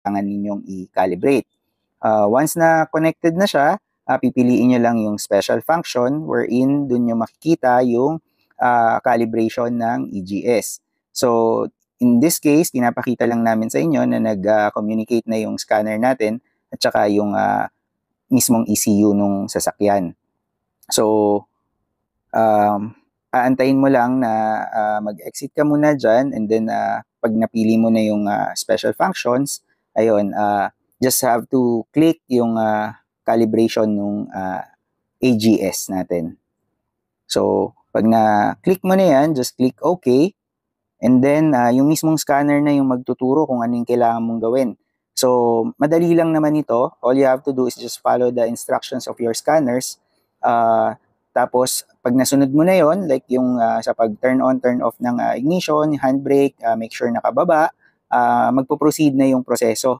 kailangan ninyong i-calibrate. Once na connected na siya, pipiliin nyo lang yung special function wherein dun nyo makikita yung calibration ng EGS. So, in this case, pinapakita lang namin sa inyo na nag-communicate na yung scanner natin at saka yung mismong ECU nung sasakyan. So, aantayin mo lang na mag-exit ka muna dyan, and then pag napili mo na yung special functions, ayun, just have to click yung calibration ng AGS natin. So, pag na-click mo na yan, just click OK. And then, yung mismong scanner na yung magtuturo kung ano yung kailangan mong gawin. So, madali lang naman ito. All you have to do is just follow the instructions of your scanners. Tapos, pag nasunod mo na yon, like yung sa pag-turn on, turn off ng ignition, handbrake, make sure nakababa, magpo-proceed na yung proseso